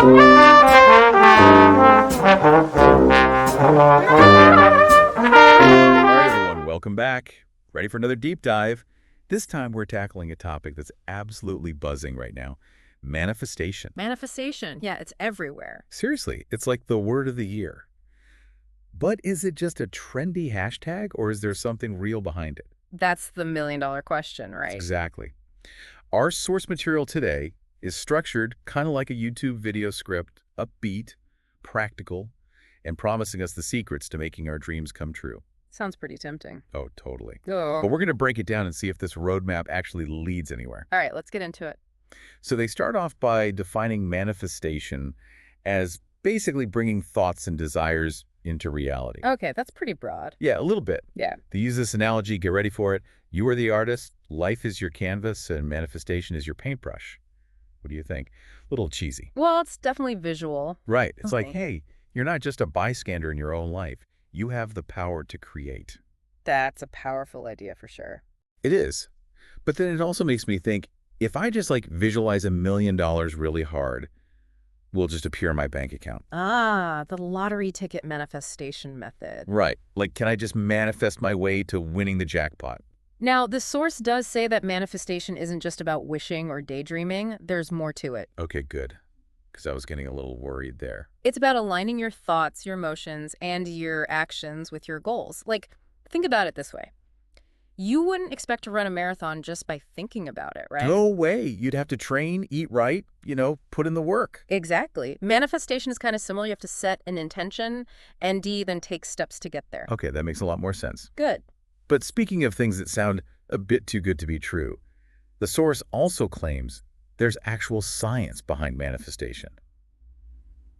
right, everyone, welcome back. Ready for another deep dive? This time we're tackling a topic that's absolutely buzzing right now. Manifestation. Manifestation. Yeah, it's everywhere. Seriously, it's like the word of the year. But is it just a trendy hashtag, or is there something real behind it? That's the million-dollar question, right? Exactly. Our source material today is structured kind of like a YouTube video script, upbeat, practical, and promising us the secrets to making our dreams come true. Sounds pretty tempting. Oh, totally. Oh. But we're going to break it down and see if this roadmap actually leads anywhere. All right, let's get into it. So they start off by defining manifestation as basically bringing thoughts and desires into reality. Okay, that's pretty broad. Yeah, a little bit. Yeah. They use this analogy, get ready for it. You are the artist, life is your canvas, and manifestation is your paintbrush. What do you think? A little cheesy. Well, it's definitely visual. Right. It's like, Okay. hey, you're not just a bystander in your own life. You have the power to create. That's a powerful idea for sure. It is. But then it also makes me think, if I just visualize $1 million really hard, will just appear in my bank account. Ah, the lottery ticket manifestation method. Right. Like, can I just manifest my way to winning the jackpot? Now, the source does say that manifestation isn't just about wishing or daydreaming. There's more to it. Okay, good. Because I was getting a little worried there. It's about aligning your thoughts, your emotions, and your actions with your goals. Like, think about it this way. You wouldn't expect to run a marathon just by thinking about it, right? No way. You'd have to train, eat right, put in the work. Exactly. Manifestation is kind of similar. You have to set an intention and then take steps to get there. Okay, that makes a lot more sense. Good. But speaking of things that sound a bit too good to be true, the source also claims there's actual science behind manifestation.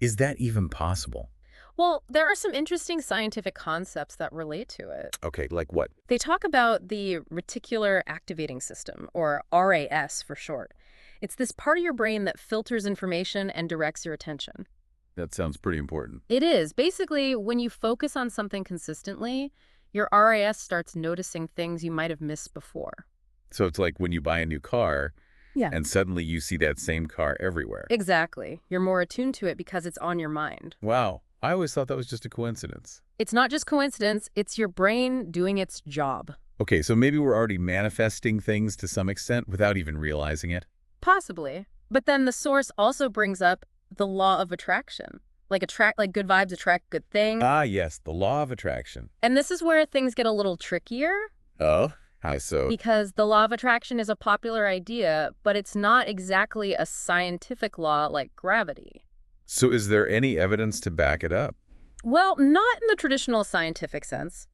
Is that even possible? Well, there are some interesting scientific concepts that relate to it. Okay, like what? They talk about the reticular activating system, or RAS for short. It's this part of your brain that filters information and directs your attention. That sounds pretty important. It is. Basically, when you focus on something consistently, your RAS starts noticing things you might have missed before. So it's like when you buy a new car, Yeah. and suddenly you see that same car everywhere. Exactly. You're more attuned to it because it's on your mind. Wow. I always thought that was just a coincidence. It's not just coincidence, it's your brain doing its job. Okay, so maybe we're already manifesting things to some extent without even realizing it. Possibly. But then the source also brings up the law of attraction. Like good vibes attract good things. Ah, yes, the law of attraction. And this is where things get a little trickier. Oh, how so? Because the law of attraction is a popular idea, but it's not exactly a scientific law like gravity. So is there any evidence to back it up? Well, not in the traditional scientific sense,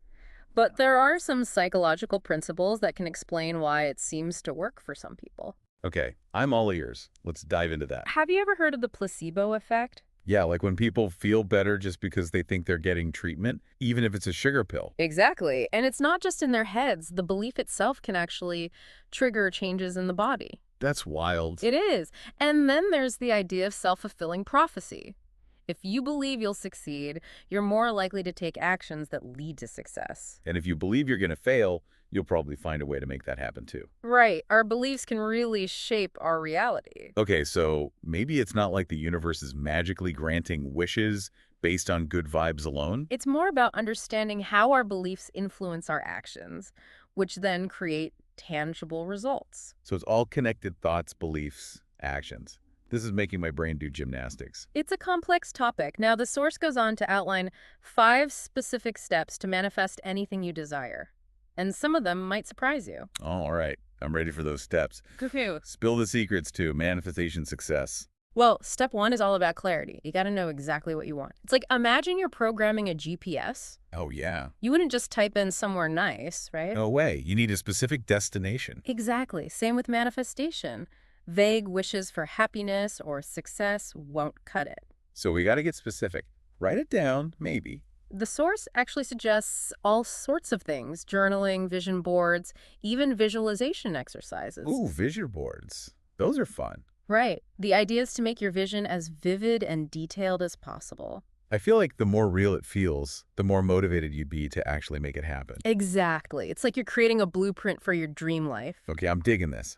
but there are some psychological principles that can explain why it seems to work for some people. Okay, I'm all ears. Let's dive into that. Have you ever heard of the placebo effect? Yeah, like when people feel better just because they think they're getting treatment, even if it's a sugar pill. Exactly. And it's not just in their heads. The belief itself can actually trigger changes in the body. That's wild. It is. And then there's the idea of self-fulfilling prophecy. If you believe you'll succeed, you're more likely to take actions that lead to success. And if you believe you're going to fail, you'll probably find a way to make that happen too. Right. Our beliefs can really shape our reality. Okay, so maybe it's not like the universe is magically granting wishes based on good vibes alone? It's more about understanding how our beliefs influence our actions, which then create tangible results. So it's all connected thoughts, beliefs, actions. This is making my brain do gymnastics. It's a complex topic. Now, the source goes on to outline 5 specific steps to manifest anything you desire. And some of them might surprise you. Oh, all right, I'm ready for those steps. Cuckoo. Spill the secrets to manifestation success. Well, step 1 is all about clarity. You got to know exactly what you want. It's like, imagine you're programming a GPS. Oh, yeah. You wouldn't just type in somewhere nice, right? No way. You need a specific destination. Exactly. Same with manifestation. Vague wishes for happiness or success won't cut it. So we got to get specific. Write it down, maybe. The source actually suggests all sorts of things: journaling, vision boards, even visualization exercises. Ooh, vision boards. Those are fun. Right. The idea is to make your vision as vivid and detailed as possible. I feel like the more real it feels, the more motivated you'd be to actually make it happen. Exactly. It's like you're creating a blueprint for your dream life. Okay, I'm digging this.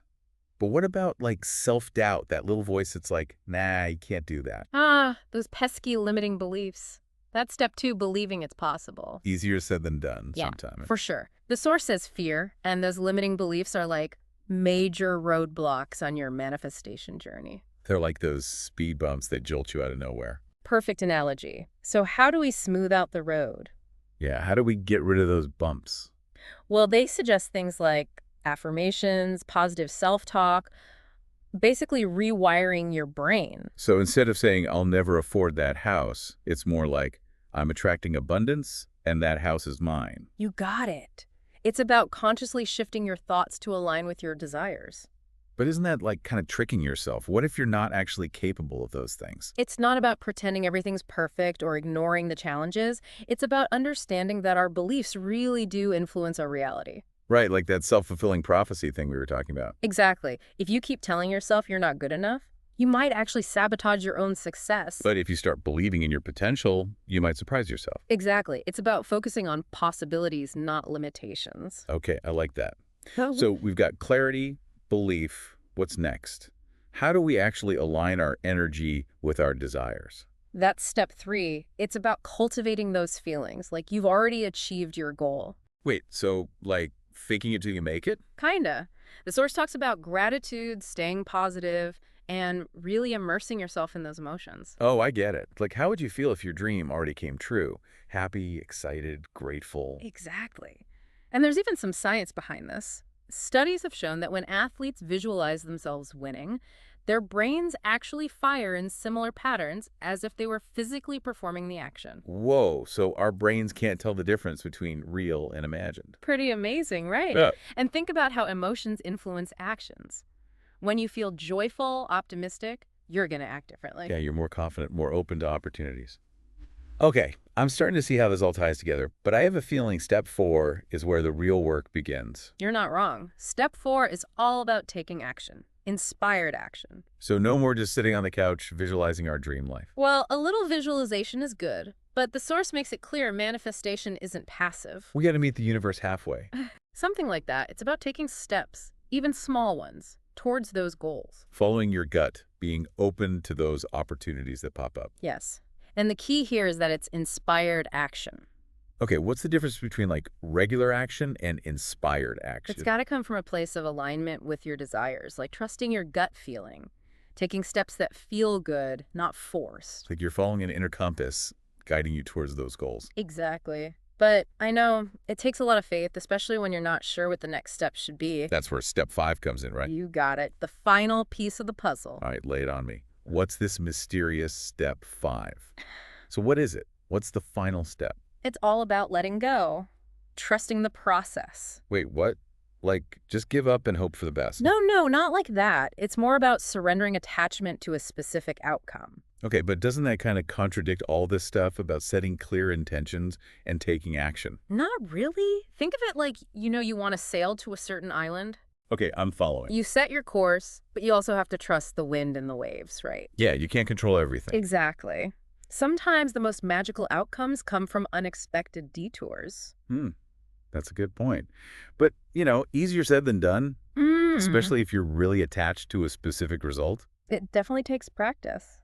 But what about, like, self-doubt, that little voice that's like, nah, you can't do that? Ah, those pesky limiting beliefs. That's step 2, believing it's possible. Easier said than done Yeah, sometimes. for sure. The source says fear, and those limiting beliefs are like major roadblocks on your manifestation journey. They're like those speed bumps that jolt you out of nowhere. Perfect analogy. So how do we smooth out the road? Yeah, how do we get rid of those bumps? Well, they suggest things like affirmations, positive self-talk, basically rewiring your brain. So instead of saying, I'll never afford that house, it's more like, I'm attracting abundance, and that house is mine. You got it. It's about consciously shifting your thoughts to align with your desires. But isn't that like kind of tricking yourself? What if you're not actually capable of those things? It's not about pretending everything's perfect or ignoring the challenges. It's about understanding that our beliefs really do influence our reality. Right, like that self-fulfilling prophecy thing we were talking about. Exactly. If you keep telling yourself you're not good enough, you might actually sabotage your own success. But if you start believing in your potential, you might surprise yourself. Exactly. It's about focusing on possibilities, not limitations. Okay, I like that. So we've got clarity, belief. What's next? How do we actually align our energy with our desires? That's step 3. It's about cultivating those feelings, like you've already achieved your goal. Wait, so like faking it till you make it? Kinda. The source talks about gratitude, staying positive, and really immersing yourself in those emotions. Oh, I get it. Like, how would you feel if your dream already came true? Happy, excited, grateful. Exactly. And there's even some science behind this. Studies have shown that when athletes visualize themselves winning, their brains actually fire in similar patterns as if they were physically performing the action. Whoa, so our brains can't tell the difference between real and imagined. Pretty amazing, right? Yeah. And think about how emotions influence actions. When you feel joyful, optimistic, you're going to act differently. Yeah, you're more confident, more open to opportunities. Okay, I'm starting to see how this all ties together, but I have a feeling step 4 is where the real work begins. You're not wrong. Step 4 is all about taking action. Inspired action. So no more just sitting on the couch visualizing our dream life. Well, a little visualization is good, but the source makes it clear manifestation isn't passive. We got to meet the universe halfway. Something like that. It's about taking steps, even small ones, towards those goals. Following your gut, being open to those opportunities that pop up. Yes. And the key here is that it's inspired action. Okay, what's the difference between like regular action and inspired action? It's got to come from a place of alignment with your desires, like trusting your gut feeling, taking steps that feel good, not forced. It's like you're following an inner compass guiding you towards those goals. Exactly. But I know it takes a lot of faith, especially when you're not sure what the next step should be. That's where step 5 comes in, right? You got it. The final piece of the puzzle. All right, lay it on me. What's this mysterious step 5? So what is it? What's the final step? It's all about letting go, trusting the process. Wait, what? Like, just give up and hope for the best? No, not like that. It's more about surrendering attachment to a specific outcome. Okay, but doesn't that kind of contradict all this stuff about setting clear intentions and taking action? Not really. Think of it like, you want to sail to a certain island. Okay, I'm following. You set your course, but you also have to trust the wind and the waves, right? Yeah, you can't control everything. Exactly. Sometimes the most magical outcomes come from unexpected detours. That's a good point. But, easier said than done, especially if you're really attached to a specific result. It definitely takes practice.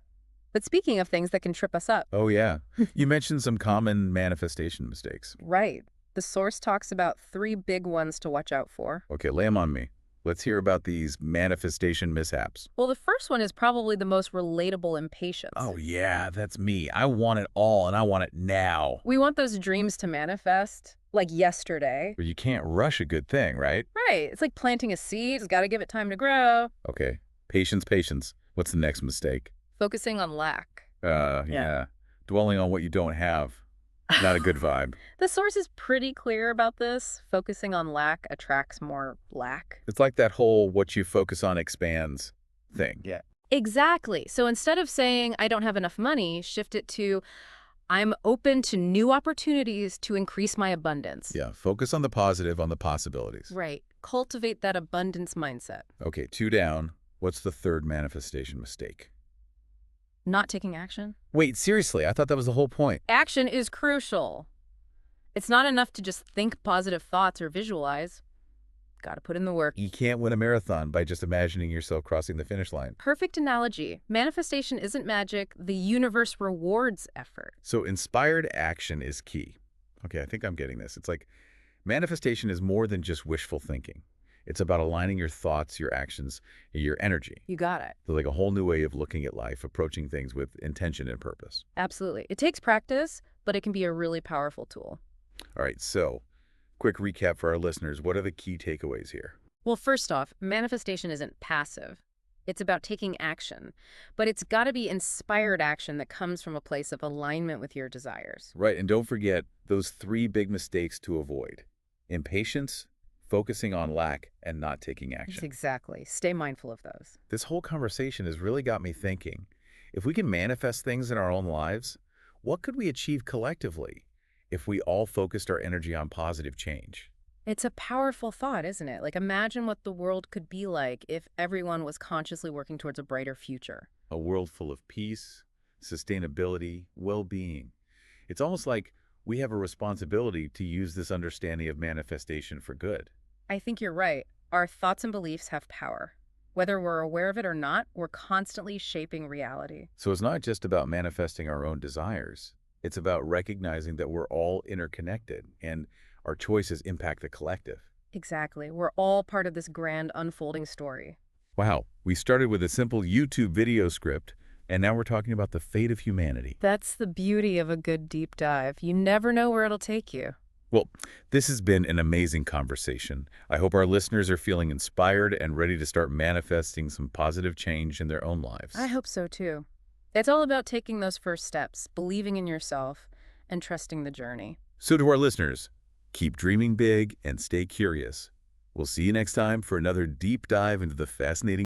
But speaking of things that can trip us up. Oh, yeah. You mentioned some common manifestation mistakes. Right. The source talks about 3 big ones to watch out for. Okay, lay them on me. Let's hear about these manifestation mishaps. Well, the first one is probably the most relatable: impatience. Oh, yeah, that's me. I want it all, and I want it now. We want those dreams to manifest, like yesterday. But you can't rush a good thing, right? Right. It's like planting a seed. It's got to give it time to grow. Okay, patience. What's the next mistake? Focusing on lack. Yeah. Dwelling on what you don't have. Not a good vibe. The source is pretty clear about this. Focusing on lack attracts more lack. It's like that whole what you focus on expands thing. Yeah. Exactly. So instead of saying, I don't have enough money, shift it to, I'm open to new opportunities to increase my abundance. Yeah, focus on the positive, on the possibilities. Right. Cultivate that abundance mindset. Okay, 2 down. What's the third manifestation mistake? Not taking action. Wait, seriously, I thought that was the whole point. Action is crucial. It's not enough to just think positive thoughts or visualize. Gotta put in the work. You can't win a marathon by just imagining yourself crossing the finish line. Perfect analogy. Manifestation isn't magic. The universe rewards effort. So inspired action is key. Okay, I think I'm getting this. It's like manifestation is more than just wishful thinking. It's about aligning your thoughts, your actions, your energy. You got it. So like a whole new way of looking at life, approaching things with intention and purpose. Absolutely. It takes practice, but it can be a really powerful tool. All right, so quick recap for our listeners. What are the key takeaways here? Well, first off, manifestation isn't passive. It's about taking action, but it's got to be inspired action that comes from a place of alignment with your desires. Right, and don't forget those 3 big mistakes to avoid. Impatience, focusing on lack, and not taking action. Exactly. Stay mindful of those. This whole conversation has really got me thinking. If we can manifest things in our own lives, what could we achieve collectively if we all focused our energy on positive change? It's a powerful thought, isn't it? Like, imagine what the world could be like if everyone was consciously working towards a brighter future. A world full of peace, sustainability, well-being. It's almost like we have a responsibility to use this understanding of manifestation for good. I think you're right. Our thoughts and beliefs have power. Whether we're aware of it or not, we're constantly shaping reality. So it's not just about manifesting our own desires. It's about recognizing that we're all interconnected and our choices impact the collective. Exactly. We're all part of this grand unfolding story. Wow, we started with a simple YouTube video script, and now we're talking about the fate of humanity. That's the beauty of a good deep dive. You never know where it'll take you. Well, this has been an amazing conversation. I hope our listeners are feeling inspired and ready to start manifesting some positive change in their own lives. I hope so too. It's all about taking those first steps, believing in yourself, and trusting the journey. So to our listeners, keep dreaming big and stay curious. We'll see you next time for another deep dive into the fascinating